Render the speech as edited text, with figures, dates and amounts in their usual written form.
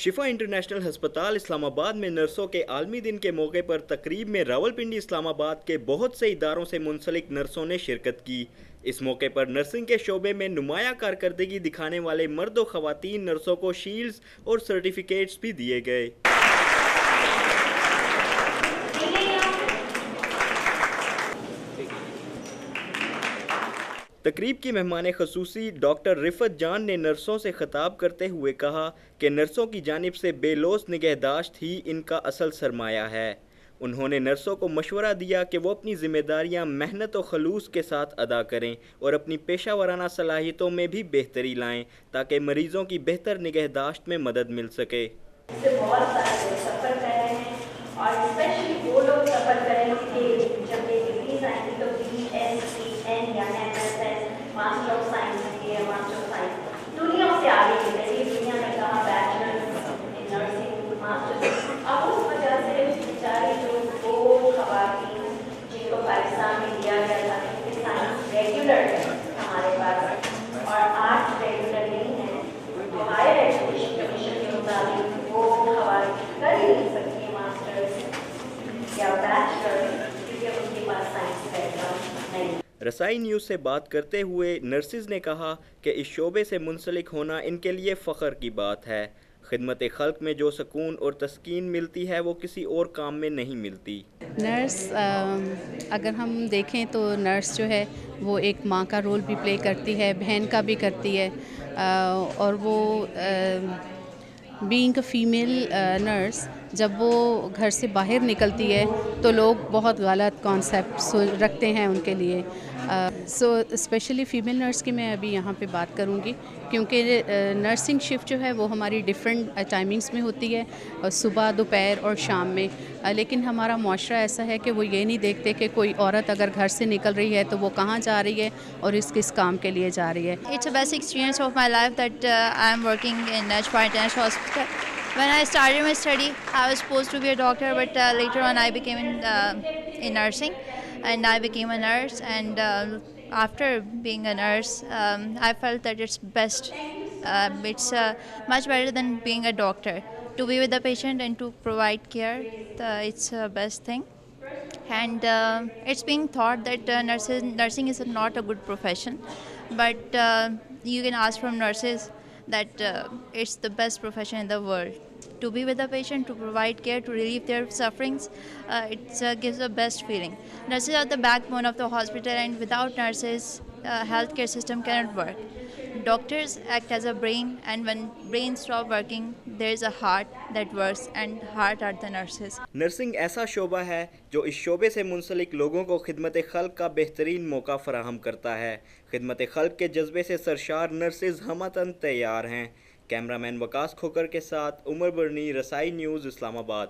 शिफा international हस्पताल इस्लामाबाद में नर्सों के आलमी दिन के मौके पर तकरीब में रावलपिंडी इस्लामाबाद के बहुत से इदारों से मुंसलिक नर्सों ने शिरकत की। इस मौके पर नर्सिंग के शोबे में नुमाया कारकर्दगी दिखाने वाले मर्द व ख़वातीन नर्सों को शील्ड्स और सर्टिफिकेट्स भी दिए गए। तकरीब की मेहमान खसूसी डॉक्टर रिफत जान ने नर्सों से खिताब करते हुए कहा कि नर्सों की जानिब से बेलौस निगहदाश्त ही इनका असल सरमाया है। उन्होंने नर्सों को मशवरा दिया कि वो अपनी ज़िम्मेदारियां मेहनत और खलूस के साथ अदा करें और अपनी पेशा वराना सलाहियतों में भी बेहतरी लाएं ताकि मरीज़ों की बेहतर निगहदाश्त में मदद मिल सके। मास्टर ऑफ साइंस किए, मास्टर ऑफ साइंस दुनिया से आगे निकली, दुनिया में कहा बैचलर्स इन नर्सिंग, मास्टर्स। अब उस वजह से बेचारी जो दो खवातीन जिनको पाकिस्तान में दिया गया था कि साइंस रेगुलर है हमारे पास और आर्ट्स रेगुलर नहीं है, तो हायर एजुकेशन कमीशन के मुताबिक वो खवातीन कर ही नहीं सकती मास्टर्स या बैचलर्स क्योंकि उनके पास साइंस बैकग्राउंड नहीं। रसाई न्यूज़ से बात करते हुए नर्सिस ने कहा कि इस शोबे से मुंसलिक होना इनके लिए फ़ख्र की बात है। खिदमत खल्क में जो सुकून और तस्कीन मिलती है वो किसी और काम में नहीं मिलती। नर्स अगर हम देखें तो नर्स जो है वो एक माँ का रोल भी प्ले करती है, बहन का भी करती है और वो बीइंग अ फीमेल नर्स जब वो घर से बाहर निकलती है तो लोग बहुत गलत कॉन्सेप्ट रखते हैं उनके लिए। सो स्पेशली फ़ीमेल नर्स की मैं अभी यहाँ पे बात करूँगी क्योंकि नर्सिंग शिफ्ट जो है वो हमारी डिफरेंट टाइमिंग्स में होती है, सुबह, दोपहर और शाम में। लेकिन हमारा मुआशरा ऐसा है कि वो ये नहीं देखते कि कोई औरत अगर घर से निकल रही है तो वो कहाँ जा रही है और किस काम के लिए जा रही है। It's the best experience of my life that I am working in Rassai International Hospital. When I started my study, I was supposed to be a doctor, but later on I became in nursing, and I became a nurse. And after being a nurse, I felt that it's best. It's much better than being a doctor. To be with the patient and to provide care, it's the best thing. And it's being thought that nursing is not a good profession, but you can ask from nurses that it's the best profession in the world. To be with the patient, to provide care, to relieve their sufferings, it gives the best feeling. Nurses are the backbone of the hospital, and without nurses, healthcare system cannot work. Doctors act as a brain, and when brain stop working, there is a heart that works, and heart are the nurses. Nursing ऐसा शोबा है जो इस शोबे से मुंसलिक लोगों को खिदमत खल्क का बेहतरीन मौका फराहम करता है। खिदमत खल्क के जज्बे से सरशार नर्सिस हमतन तैयार हैं। कैमरामैन वकास खोकर के साथ उमर बरनी, रसाई न्यूज़, इस्लामाबाद।